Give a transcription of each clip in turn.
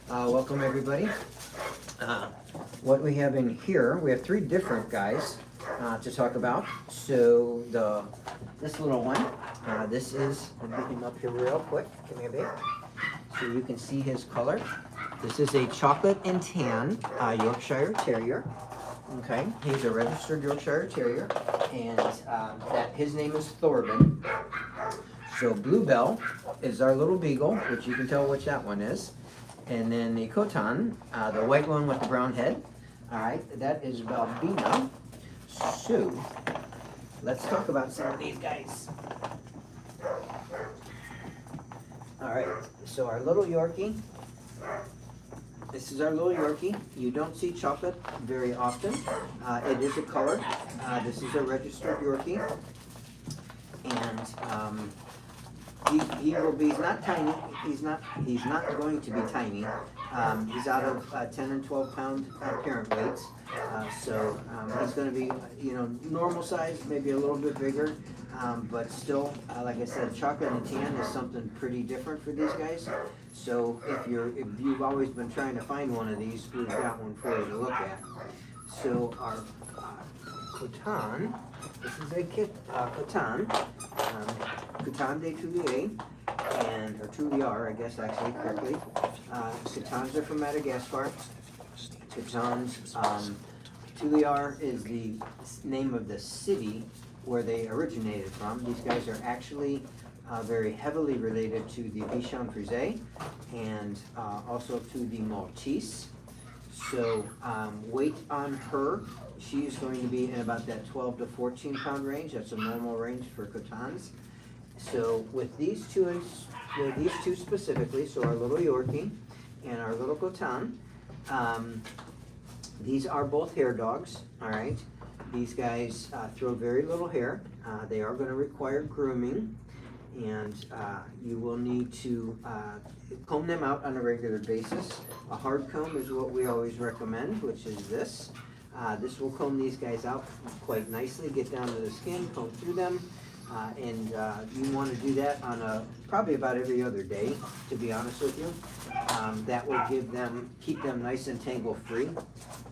Welcome everybody. What we have in here, we have three different guys to talk about. So this little one, this is, I'll get him up here real quick. Come here, babe. So you can see his color. This is a chocolate and tan Yorkshire Terrier. Okay, he's a registered Yorkshire Terrier, and his name is Thorben. So Bluebell is our little beagle, which you can tell which that one is. And then the Khotan, the white one with the brown head. All right, that is Balbina. So let's talk about some of these guys. All right, so our little Yorkie. This is our little Yorkie. You don't see chocolate very often. It is a color. This is a registered Yorkie. And he will be, he's not tiny, he's not going to be tiny. He's out of 10 and 12 pound parent weights. So he's going to be, normal size, maybe a little bit bigger. But still, like I said, chocolate and tan is something pretty different for these guys. So if you've always been trying to find one of these, we've got one for you to look at. So our Khotan, this is a Khotan, Khotan de Toulier, or Touliar, I guess actually correctly. Khotans are from Madagascar. Khotans, Touliar is the name of the city where they originated from. These guys are actually very heavily related to the Bichon Frise and also to the Maltese. So weight on her, she is going to be in about that 12 to 14 pound range. That's a normal range for Khotans. So with these two specifically, so our little Yorkie and our little Khotan, these are both hair dogs, all right? These guys throw very little hair. They are going to require grooming, and you will need to comb them out on a regular basis. A hard comb is what we always recommend, which is this. This will comb these guys out quite nicely, get down to the skin, comb through them, and you want to do that on probably about every other day, to be honest with you. That will keep them nice and tangle free,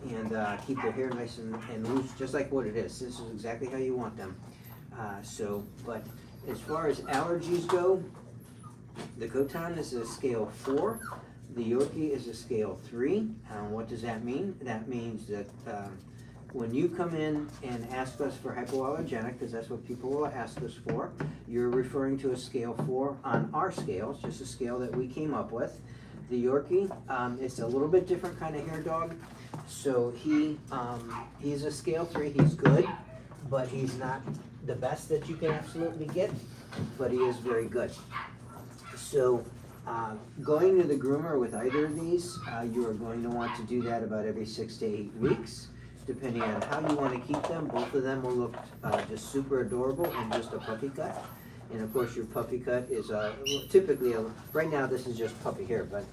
and keep their hair nice and loose, just like what it is. This is exactly how you want them. But as far as allergies go, the Khotan is a scale 4. The Yorkie is a scale 3. What does that mean? That means that when you come in and ask us for hypoallergenic, because that's what people will ask us for, you're referring to a scale 4 on our scale. It's just a scale that we came up with. The Yorkie, it's a little bit different kind of hair dog. So he's a scale 3. He's good, but he's not the best that you can absolutely get, but he is very good. So going to the groomer with either of these, you are going to want to do that about every 6 to 8 weeks, depending on how you want to keep them. Both of them will look just super adorable in just a puppy cut. And of course your puppy cut is typically, right now this is just puppy hair, but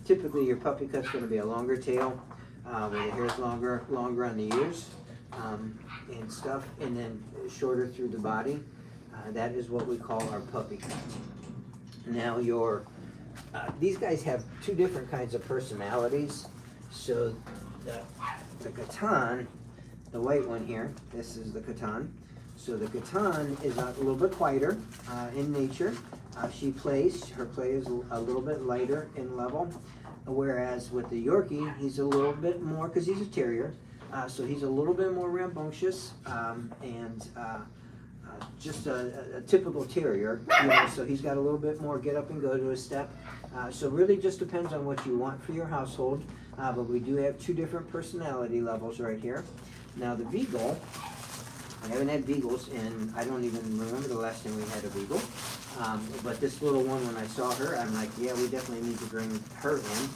typically your puppy cut's going to be a longer tail, where the hair is longer on the ears and stuff, and then shorter through the body. That is what we call our puppy cut. Now these guys have two different kinds of personalities. So the Khotan, the white one here, this is the Khotan. So the Khotan is a little bit quieter in nature. Her play is a little bit lighter in level. Whereas with the Yorkie, he's a little bit more, because he's a terrier, so he's a little bit more rambunctious and just a typical terrier, so he's got a little bit more get up and go to his step. So really just depends on what you want for your household, but we do have two different personality levels right here. Now the Beagle, I haven't had Beagles, and I don't even remember the last time we had a Beagle. But this little one, when I saw her, I'm like, yeah, we definitely need to bring her in.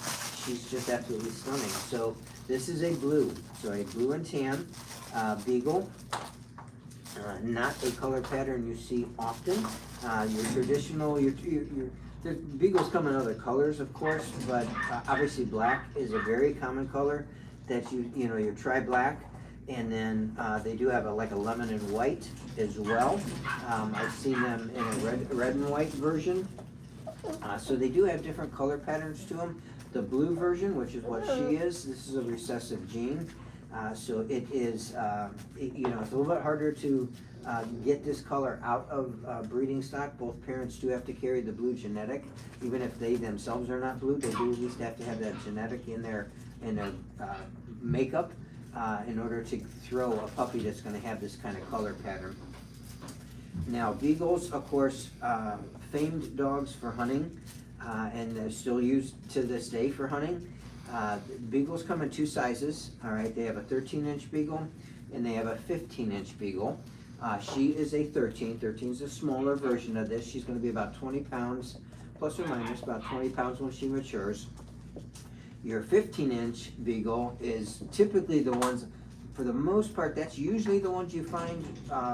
She's just absolutely stunning. So this is a blue, so a blue and tan Beagle. Not a color pattern you see often. Your traditional, the Beagles come in other colors, of course, but obviously black is a very common color that your tri-black. And then they do have like a lemon and white as well. I've seen them in a red and white version. So they do have different color patterns to them. the blue version, which is what she is. This is a recessive gene. So it is, you know, it's a little bit harder to get this color out of breeding stock. Both parents do have to carry the blue genetic. Even if they themselves are not blue, they do at least have to have that genetic in their makeup in order to throw a puppy that's going to have this kind of color pattern. Now, beagles, of course, famed dogs for hunting, and they're still used to this day for hunting. Beagles come in two sizes, all right? They have a 13-inch beagle, and they have a 15-inch beagle. She is a 13. 13 is a smaller version of this. She's going to be about 20 pounds, plus or minus, about 20 pounds when she matures. Your 15-inch beagle is typically the ones, for the most part, that's usually the ones you find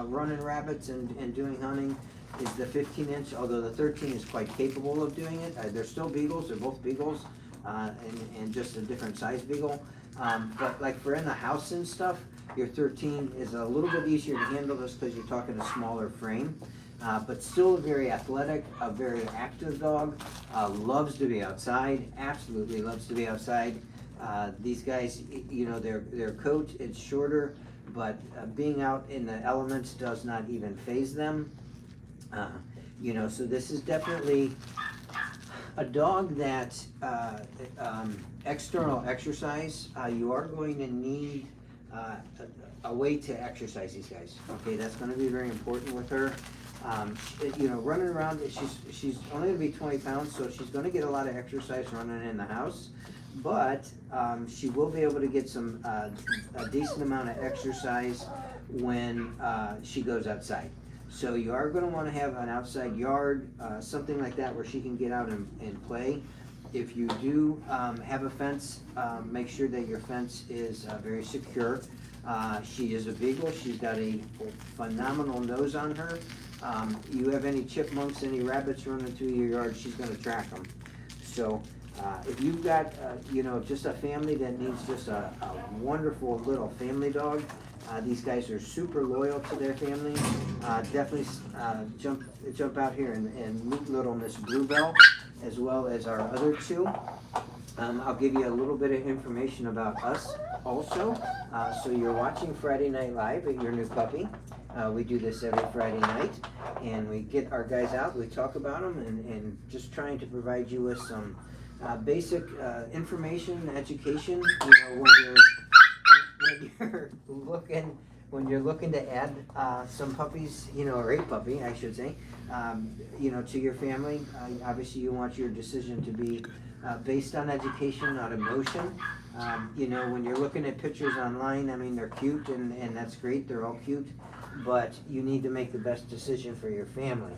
running rabbits and doing hunting, is the 15-inch, although the 13 is quite capable of doing it. They're still beagles, they're both beagles, and just a different size beagle. But like for in the house and stuff, your 13 is a little bit easier to handle just because you're talking a smaller frame. But still very athletic, a very active dog, loves to be outside, absolutely loves to be outside. These guys, you know, their coat is shorter, but being out in the elements does not even faze them. You know, so this is definitely a dog that external exercise, you are going to need a way to exercise these guys. Okay, that's going to be very important with her. You know, running around, she's only going to be 20 pounds, so she's going to get a lot of exercise running in the house, but she will be able to get some a decent amount of exercise when she goes outside. So you are going to want to have an outside yard, something like that, where she can get out and play. If you do have a fence, make sure that your fence is very secure. She is a beagle. She's got a phenomenal nose on her. You have any chipmunks, any rabbits running through your yard, she's going to track them. So if you've got, you know, just a family that needs just a wonderful little family dog, these guys are super loyal to their family. Definitely jump out here and meet little Miss Bluebell, as well as our other two. I'll give you a little bit of information about us also. So you're watching Friday Night Live at Your New Puppy. We do this every Friday night, and we get our guys out, we talk about them, and just trying to provide you with some basic information, education, you know, when you're looking to add some puppies, you know, or a puppy, I should say, you know, to your family. Obviously, you want your decision to be based on education, not emotion. You know, when you're looking at pictures online, I mean, they're cute, and that's great. They're all cute, but you need to make the best decision for your family.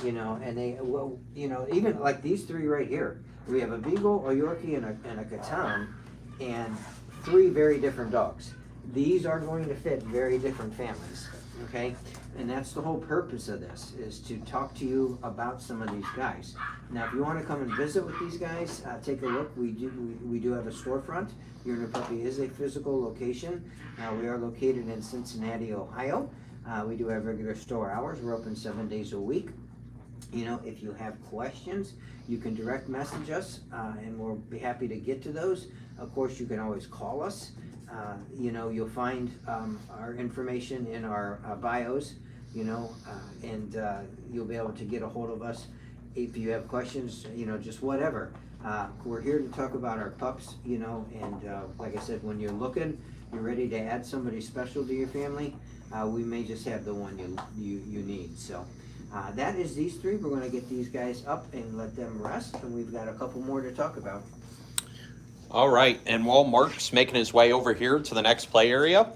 You know, and they, well, you know, even like these three right here. We have a Beagle, a Yorkie, and a Catan, and three very different dogs. These are going to fit very different families, okay? And that's the whole purpose of this, is to talk to you about some of these guys. Now, if you want to come and visit with these guys, take a look. We do have a storefront. Your New Puppy is a physical location. We are located in Cincinnati, Ohio. We do have regular store hours. We're open 7 days a week. You know, if you have questions, you can direct message us, and we'll be happy to get to those. Of course, you can always call us. You know, you'll find our information in our bios, you know, and you'll be able to get a hold of us if you have questions, you know, just whatever. We're here to talk about our pups, you know, and like I said, when you're looking, you're ready to add somebody special to your family, we may just have the one you need. So that is these three. We're going to get these guys up and let them rest, and we've got a couple more to talk about. All right, and while Mark's making his way over here to the next play area,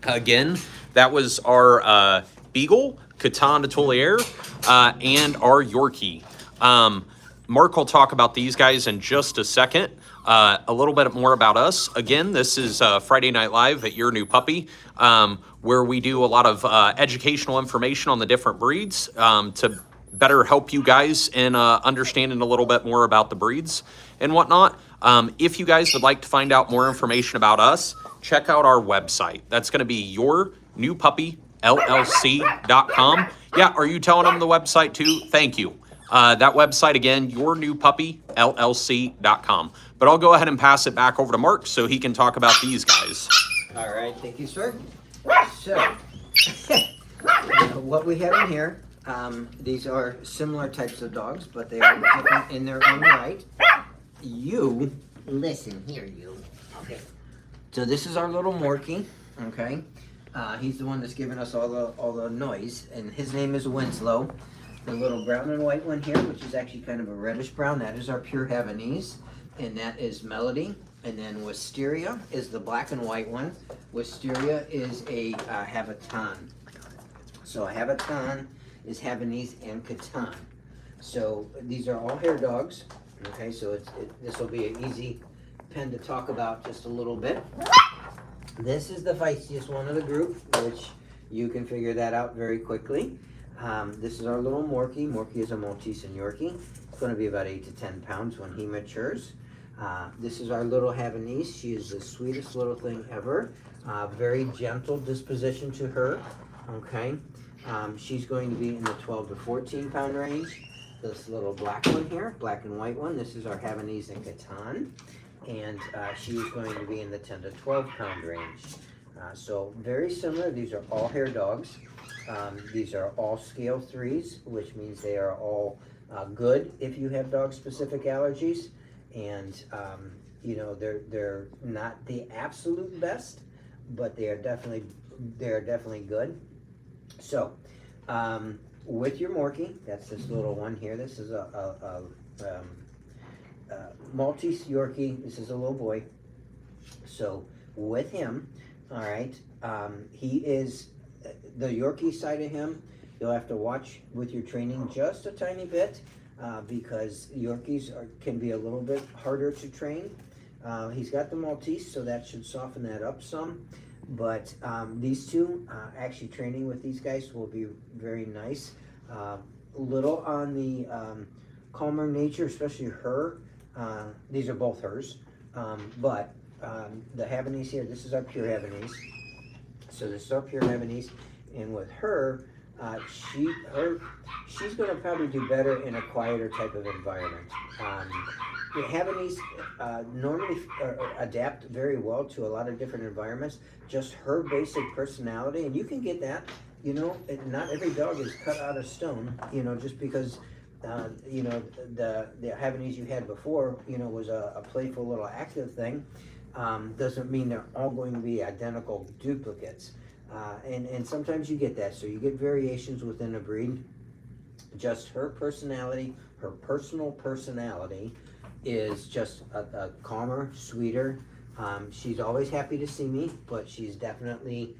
again, that was our Beagle, Catan de Toliere, and our Yorkie. Mark will talk about these guys in just a second. A little bit more about us. Again, this is Friday Night Live at Your New Puppy, where we do a lot of educational information on the different breeds to better help you guys in understanding a little bit more about the breeds and whatnot. If you guys would like to find out more information about us, check out our website. That's going to be yournewpuppyllc.com. Yeah, are you telling them the website too? Thank you. That website again, yournewpuppyllc.com. But I'll go ahead and pass it back over to Mark so he can talk about these guys. All right, thank you, sir. So, what we have in here, these are similar types of dogs, but they are different in their own right. You, listen here, you. Okay. So this is our little Morkie, okay? He's the one that's giving us all the noise, and his name is Winslow. The little brown and white one here, which is actually kind of a reddish brown, that is our pure Havanese, and that is Melody. And then Wisteria is the black and white one. Wisteria is a Habitan. So a Habitan is Havanese and Catan. So these are all hair dogs. Okay, so this will be an easy pen to talk about just a little bit. This is the feistiest one of the group, which you can figure that out very quickly. This is our little Morkie. Morkie is a Maltese and Yorkie. It's going to be about 8 to 10 pounds when he matures. This is our little Havanese. She is the sweetest little thing ever. Very gentle disposition to her. Okay. She's going to be in the 12 to 14 pound range. This little black one here, black and white one, this is our Havanese and Catan. And she is going to be in the 10 to 12 pound range. So very similar. These are all hair dogs. These are all scale 3s, which means they are all good if you have dog specific allergies. And you know, they're not the absolute best, but they are definitely good. So with your Morkie, that's this little one here. This is a Maltese Yorkie. This is a little boy. So with him, all right, he is the Yorkie side of him. You'll have to watch with your training just a tiny bit because Yorkies can be a little bit harder to train. He's got the Maltese, so that should soften that up some. But these two, actually training with these guys will be very nice. Little on the calmer nature, especially her. These are both hers. But the Havanese here, this is our pure Havanese. So this is our pure Havanese. And with her, she's going to probably do better in a quieter type of environment. The Havanese normally adapt very well to a lot of different environments. Just her basic personality, and you can get that. You know, not every dog is cut out of stone. You know, just because you know the Havanese you had before, you know, was a playful little active thing, doesn't mean they're all going to be identical duplicates. And sometimes you get that, so you get variations within a breed. Just her personality, her personal personality, is just a calmer, sweeter. She's always happy to see me, but she's definitely,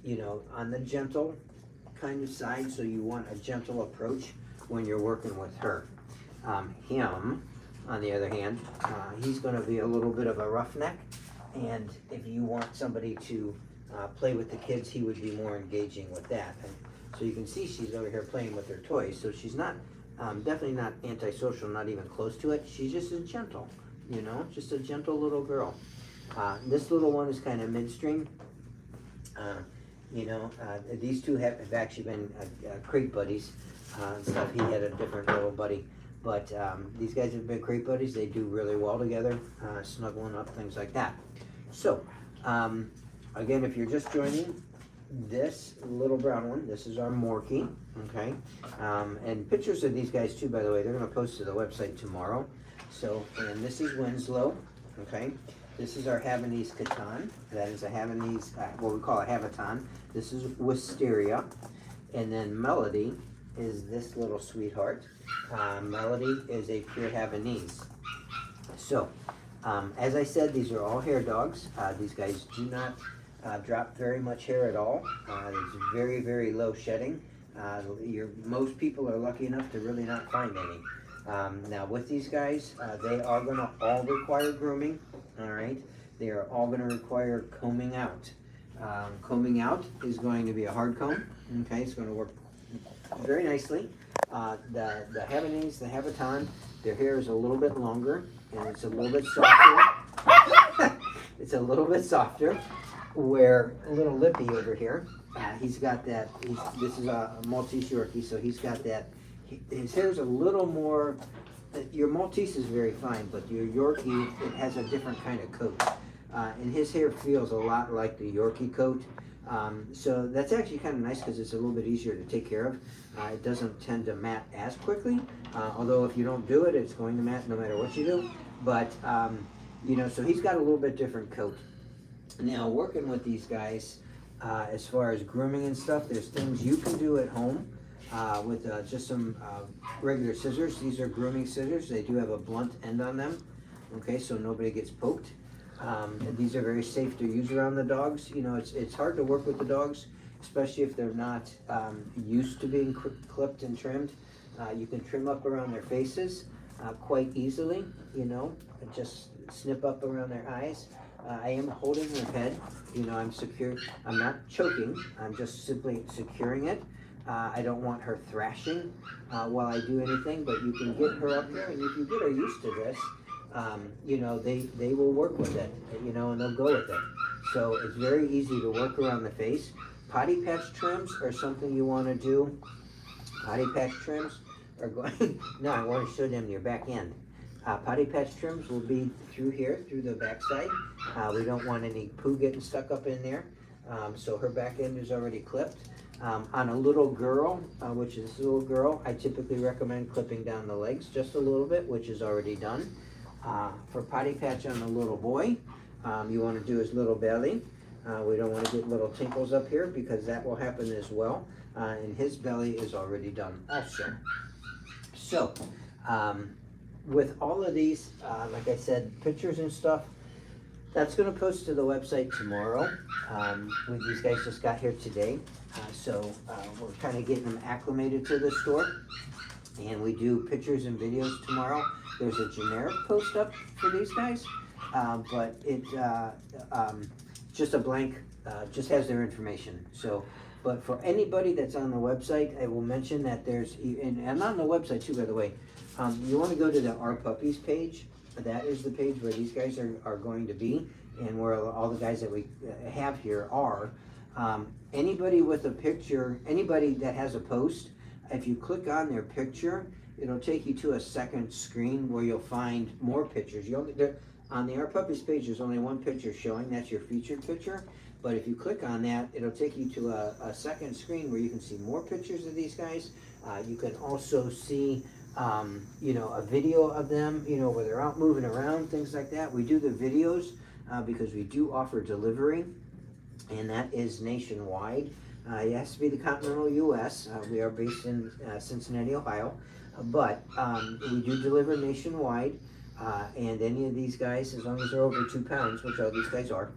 you know, on the gentle kind of side, so you want a gentle approach when you're working with her. Him, on the other hand, he's going to be a little bit of a roughneck, and if you want somebody to play with the kids, he would be more engaging with that. And so you can see she's over here playing with her toys, so she's not definitely not antisocial, not even close to it. She's just as gentle, you know, just a gentle little girl. This little one is kind of midstream. You know, these two have actually been crate buddies and stuff. He had a different little buddy, but these guys have been crate buddies. They do really well together, snuggling up, things like that. So again, if you're just joining, this little brown one, this is our Morkie, okay? And pictures of these guys too, by the way, they're going to post to the website tomorrow. So, and this is Winslow, okay? This is our Havanese Catan. That is a Havanese, what we call a Habitan. This is Wisteria. And then Melody is this little sweetheart. Melody is a pure Havanese. So, as I said, these are all hair dogs. These guys do not drop very much hair at all. There's very, very low shedding. Most people are lucky enough to really not find any. Now with these guys, they are going to all require grooming. All right, they are all going to require combing out. Combing out is going to be a hard comb. Okay, it's going to work very nicely. The Havanese, the Habitan, their hair is a little bit longer and it's a little bit softer. It's a little bit softer. Where little Lippy over here, he's got that. This is a Maltese Yorkie, so he's got that his hair's a little more, your Maltese is very fine, but your Yorkie, it has a different kind of coat. And his hair feels a lot like the Yorkie coat. So that's actually kind of nice because it's a little bit easier to take care of. It doesn't tend to mat as quickly, although if you don't do it, it's going to mat no matter what you do. But, you know, so he's got a little bit different coat. Now, working with these guys, as far as grooming and stuff, there's things you can do at home with just some regular scissors. These are grooming scissors. They do have a blunt end on them, okay, so nobody gets poked. And these are very safe to use around the dogs. You know, it's hard to work with the dogs, especially if they're not used to being clipped and trimmed. You can trim up around their faces quite easily, you know, and just snip up around their eyes. I am holding her head, you know, I'm not choking, I'm just simply securing it. I don't want her thrashing while I do anything, but you can get her up there, and if you get her used to this, you know, they will work with it, you know, and they'll go with it. So it's very easy to work around the face. Potty patch trims are something you want to do. Potty patch trims are going, no, I want to show them your back end. Potty patch trims will be through here, through the back side. We don't want any poo getting stuck up in there. So her back end is already clipped. On a little girl, which is a little girl, I typically recommend clipping down the legs just a little bit, which is already done. For potty patch on a little boy, you want to do his little belly. We don't want to get little tinkles up here because that will happen as well. And his belly is already done also. So, with all of these, like I said, pictures and stuff, that's going to post to the website tomorrow. These guys just got here today, so we're kind of getting them acclimated to the store. And we do pictures and videos tomorrow. There's a generic post up for these guys, but it just a blank, just has their information. So, but for anybody that's on the website, I will mention that there's, and on the website too, by the way, you want to go to the Our Puppies page. That is the page where these guys are going to be, and where all the guys that we have here are. Anybody with a picture, anybody that has a post, if you click on their picture, it'll take you to a second screen where you'll find more pictures. On the Our Puppies page, there's only one picture showing. That's your featured picture. But if you click on that, it'll take you to a second screen where you can see more pictures of these guys. You can also see, you know, a video of them, you know, where they're out moving around, things like that. We do the videos because we do offer delivery, and that is nationwide. It has to be the continental U.S. We are based in Cincinnati, Ohio, but we do deliver nationwide, and any of these guys, as long as they're over 2 pounds, which all these guys are,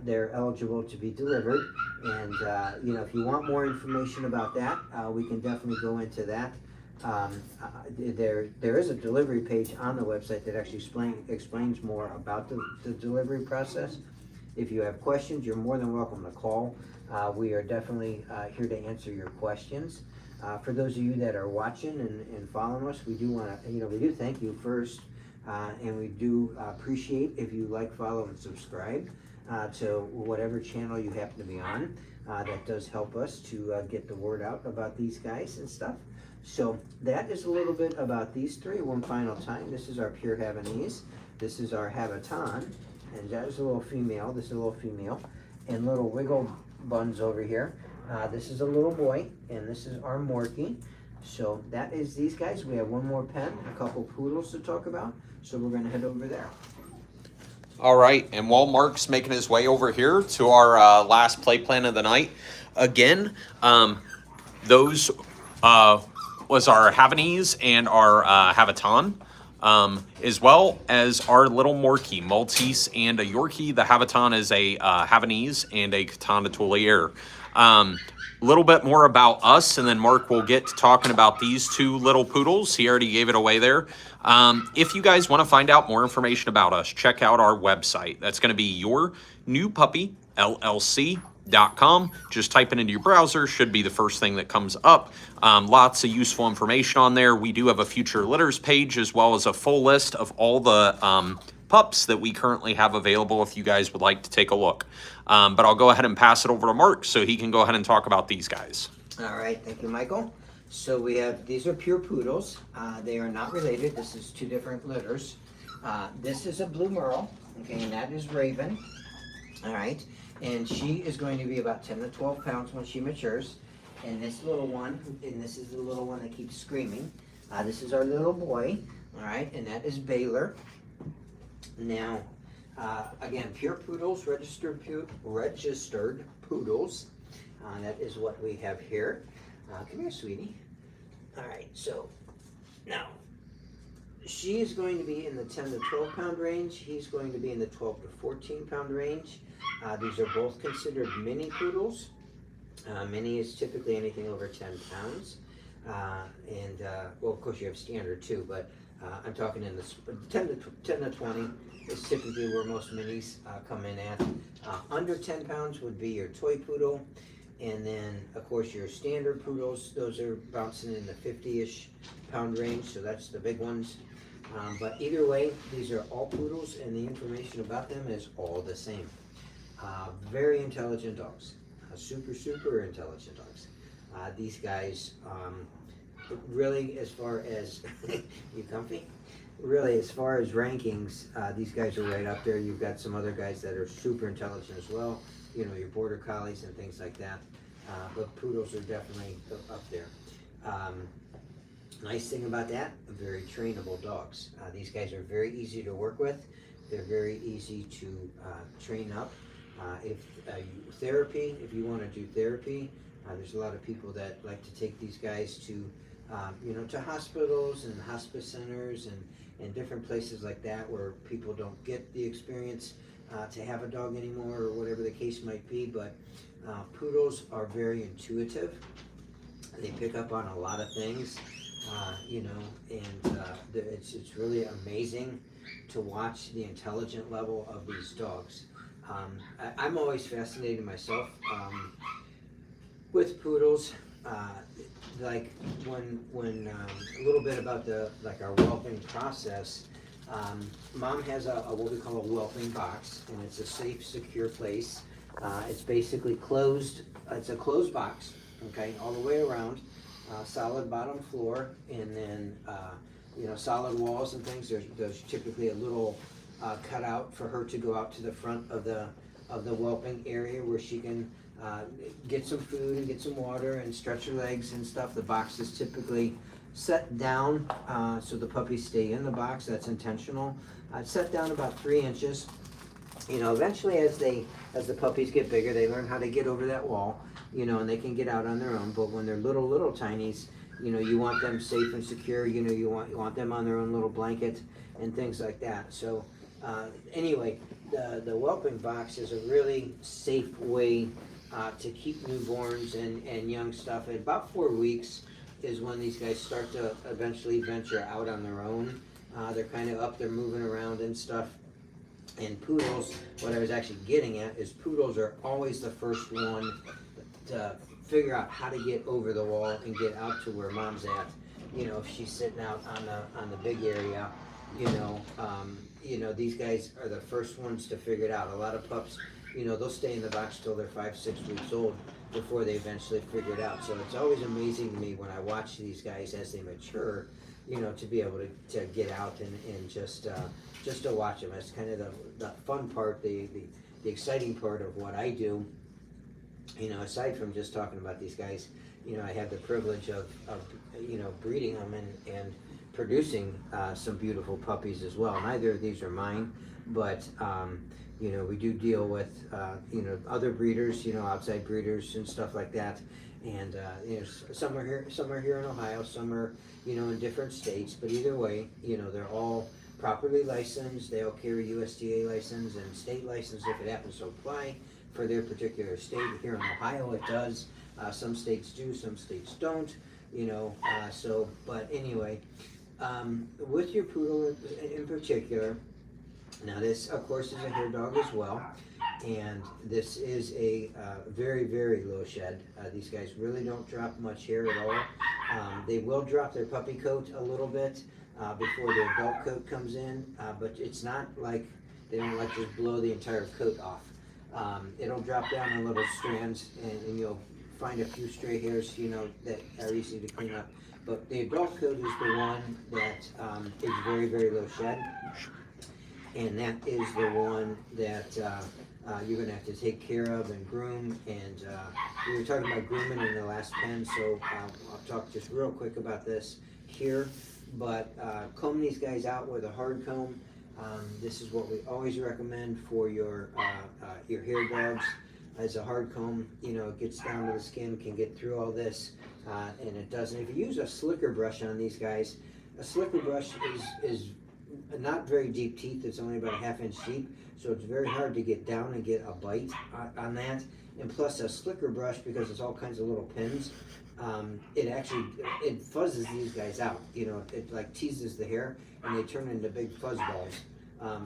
they're eligible to be delivered. And you know, if you want more information about that, we can definitely go into that. There is a delivery page on the website that actually explains more about the delivery process. If you have questions, you're more than welcome to call. We are definitely here to answer your questions. For those of you that are watching and following us, we do want to, you know, we do thank you first, and we do appreciate if you like, follow, and subscribe to whatever channel you happen to be on. That does help us to get the word out about these guys and stuff. So that is a little bit about these three. One final time, this is our pure Havanese. This is our Havaton, and that is a little female. This is a little female, and little wiggle buns over here. This is a little boy, and this is our Morkie. So that is these guys. We have one more pen, a couple poodles to talk about. So we're going to head over there. All right, and while Mark's making his way over here to our last play plan of the night, again, those was our Havanese and our Havaton, as well as our little Morkie, Maltese and a Yorkie. The Havaton is a Havanese and a Katana Tulier. A little bit more about us, and then Mark will get to talking about these two little poodles. He already gave it away there. If you guys want to find out more information about us, check out our website. That's going to be yournewpuppyllc.com. Just type it into your browser, should be the first thing that comes up. Lots of useful information on there. We do have a future litters page, as well as a full list of all the pups that we currently have available if you guys would like to take a look. But I'll go ahead and pass it over to Mark so he can go ahead and talk about these guys. All right, thank you, Michael. So we have, these are pure poodles. They are not related. This is two different litters. This is a blue merle, okay, and that is Raven. All right, and she is going to be about 10 to 12 pounds when she matures. And this little one, and this is the little one that keeps screaming. This is our little boy, all right, and that is Baylor. Now, again, pure poodles, registered poodles. That is what we have here. Come here, sweetie. All right, so now she is going to be in the 10 to 12 pound range. He's going to be in the 12 to 14 pound range. These are both considered mini poodles. Mini is typically anything over 10 pounds. Well, of course you have standard too, but I'm talking in the 10 to 20 is typically where most minis come in at. Under 10 pounds would be your toy poodle. And then, of course, your standard poodles, those are bouncing in the 50-ish pound range, so that's the big ones. But either way, these are all poodles, and the information about them is all the same. Very intelligent dogs. Super, super intelligent dogs. These guys, really, as far as, you comfy? Really, as far as rankings, these guys are right up there. You've got some other guys that are super intelligent as well. You know, your border collies and things like that. But poodles are definitely up there. Nice thing about that, very trainable dogs. These guys are very easy to work with. They're very easy to train up. If you want to do therapy, there's a lot of people that like to take these guys to, to hospitals and hospice centers and different places like that where people don't get the experience to have a dog anymore or whatever the case might be. But poodles are very intuitive. They pick up on a lot of things, and it's really amazing to watch the intelligent level of these dogs. I'm always fascinated myself with poodles. Like when a little bit about our whelping process. Mom has what we call a whelping box, and it's a safe, secure place. It's basically closed. It's a closed box, okay, all the way around. Solid bottom floor, and then solid walls and things. There's typically a little cutout for her to go out to the front of the whelping area where she can get some food and get some water and stretch her legs and stuff. The box is typically set down so the puppies stay in the box. That's intentional. It's set down about 3 inches. Eventually as the puppies get bigger, they learn how to get over that wall, and they can get out on their own. But when they're little tinies, you want them safe and secure. You want them on their own little blanket and things like that. So anyway, the whelping box is a really safe way to keep newborns and young stuff. At about 4 weeks is when these guys start to eventually venture out on their own. They're kind of up, they're moving around and stuff. And poodles, what I was actually getting at is poodles are always the first one to figure out how to get over the wall and get out to where mom's at. If she's sitting out on the big area, these guys are the first ones to figure it out. A lot of pups, they'll stay in the box till they're 5-6 weeks old before they eventually figure it out. So it's always amazing to me when I watch these guys as they mature, to be able to get out and just to watch them. It's kind of the fun part, the exciting part of what I do. Aside from just talking about these guys, I have the privilege of breeding them and producing some beautiful puppies as well. Neither of these are mine, but we do deal with other breeders, outside breeders and stuff like that. And some are here in Ohio, some are in different states. But either way, they're all properly licensed. They all carry USDA license and state license if it happens to apply for their particular state. Here in Ohio, it does. Some states do, some states don't. But anyway, with your poodle in particular. Now this, of course, is a hair dog as well, and this is a very, very low shed. These guys really don't drop much hair at all. They will drop their puppy coat a little bit before their adult coat comes in, but it's not like they don't like just blow the entire coat off. It'll drop down in little strands, and you'll find a few stray hairs, you know, that are easy to clean up. But the adult coat is the one that is very, very low shed. And that is the one that you're gonna have to take care of and groom. And we were talking about grooming in the last pen, so I'll talk just real quick about this here. But comb these guys out with a hard comb. This is what we always recommend for your hair dogs. As a hard comb, you know, it gets down to the skin, can get through all this, and it doesn't. If you use a slicker brush on these guys, a slicker brush is not very deep teeth. It's only about a ½ inch deep, so it's very hard to get down and get a bite on that. And plus a slicker brush, because it's all kinds of little pins, it fuzzes these guys out. You know, it like teases the hair, and they turn into big fuzz balls.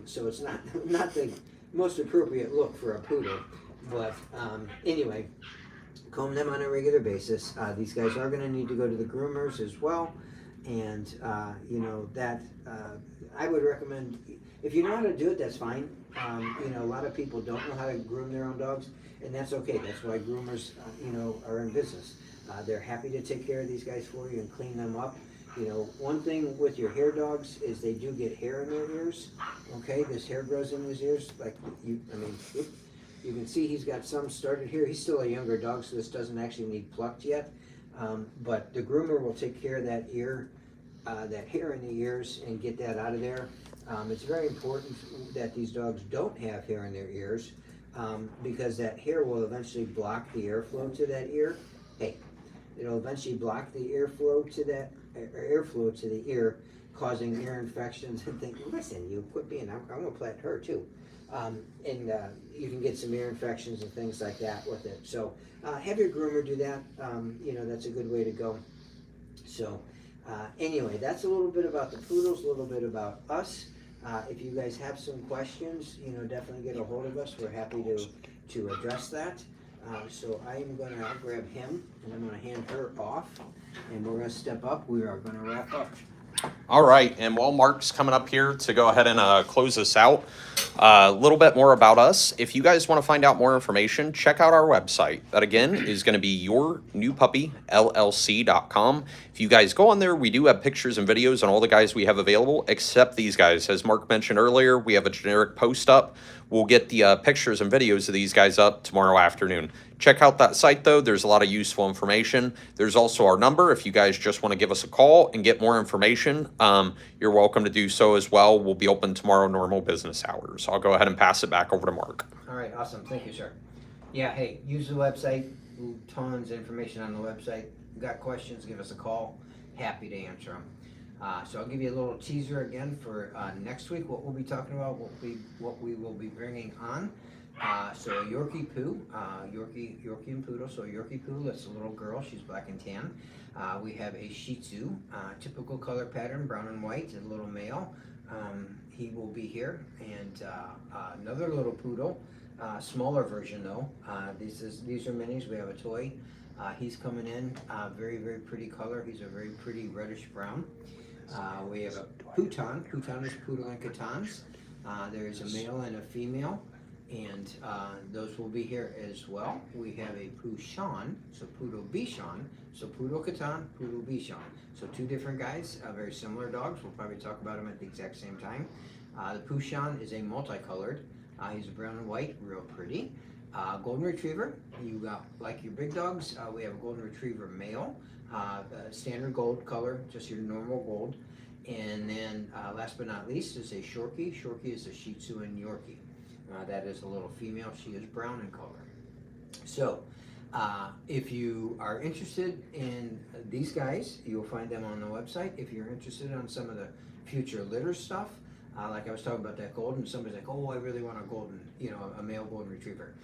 So it's not the most appropriate look for a poodle. But anyway, comb them on a regular basis. These guys are going to need to go to the groomers as well. And, you know, that I would recommend, if you know how to do it, that's fine. You know, a lot of people don't know how to groom their own dogs, and that's okay. That's why groomers, you know, are in business. They're happy to take care of these guys for you and clean them up. You know, one thing with your hair dogs is they do get hair in their ears. Okay, this hair grows in his ears. Like, you can see he's got some started here. He's still a younger dog, so this doesn't actually need plucked yet. But the groomer will take care of that ear, that hair in the ears, and get that out of there. It's very important that these dogs don't have hair in their ears, because that hair will eventually block the airflow to that ear. Hey, it'll eventually block the airflow to that airflow to the ear, causing ear infections and things. Listen, you quit being. I'm gonna plant her too. And you can get some ear infections and things like that with it. So have your groomer do that. You know, that's a good way to go. So anyway, that's a little bit about the poodles, a little bit about us. If you guys have some questions, you know, definitely get a hold of us. We're happy to address that. So I'm gonna grab him, and I'm gonna hand her off, and we're gonna step up. We are gonna wrap up. All right, and while Mark's coming up here to go ahead and close us out, a little bit more about us. If you guys want to find out more information, check out our website. That again is going to be yournewpuppyllc.com. If you guys go on there, we do have pictures and videos on all the guys we have available, except these guys. As Mark mentioned earlier, we have a generic post up. We'll get the pictures and videos of these guys up tomorrow afternoon. Check out that site, though. There's a lot of useful information. There's also our number. If you guys just want to give us a call and get more information, you're welcome to do so as well. We'll be open tomorrow, normal business hours. I'll go ahead and pass it back over to Mark. All right, awesome. Thank you, sir. Yeah, hey, use the website. Tons of information on the website. If you got questions, give us a call. Happy to answer them. So I'll give you a little teaser again for next week, what we'll be talking about, what we will be bringing on. So a Yorkie Poo, Yorkie and Poodle. So a Yorkie Poo, that's a little girl. She's black and tan. We have a Shih Tzu, typical color pattern, brown and white, a little male. He will be here. And another little poodle, smaller version though. These are minis. We have a toy. He's coming in, very, very pretty color. He's a very pretty reddish brown. We have a Pouton. Pouton is Poodle and Catons. There is a male and a female, and those will be here as well. We have a Pouchon, so Poodle Bichon. So Poodle Caton, Poodle Bichon. So two different guys, very similar dogs. We'll probably talk about them at the exact same time. The Pouchon is a multicolored. He's brown and white, real pretty. Golden Retriever, you got like your big dogs. We have a Golden Retriever male, standard gold color, just your normal gold. And then last but not least is a Shorkie. Shorkie is a Shih Tzu and Yorkie. That is a little female. She is brown in color. So if you are interested in these guys, you'll find them on the website. If you're interested in some of the future litter stuff, like I was talking about that golden, somebody's like, oh, I really want a golden, you know, a male golden retriever.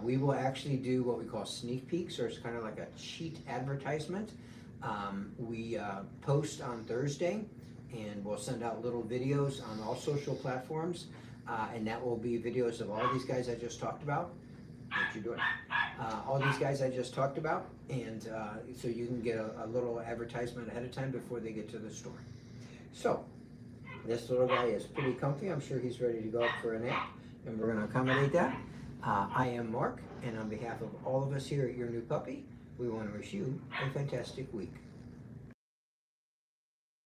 We will actually do what we call sneak peeks, or it's kind of like a cheat advertisement. We post on Thursday, and we'll send out little videos on all social platforms, and that will be videos of all these guys I just talked about. What you doing? All these guys I just talked about, and so you can get a little advertisement ahead of time before they get to the store. So this little guy is pretty comfy. I'm sure he's ready to go up for a nap, and we're going to accommodate that. I am Mark, and on behalf of all of us here at Your New Puppy, we want to wish you a fantastic week.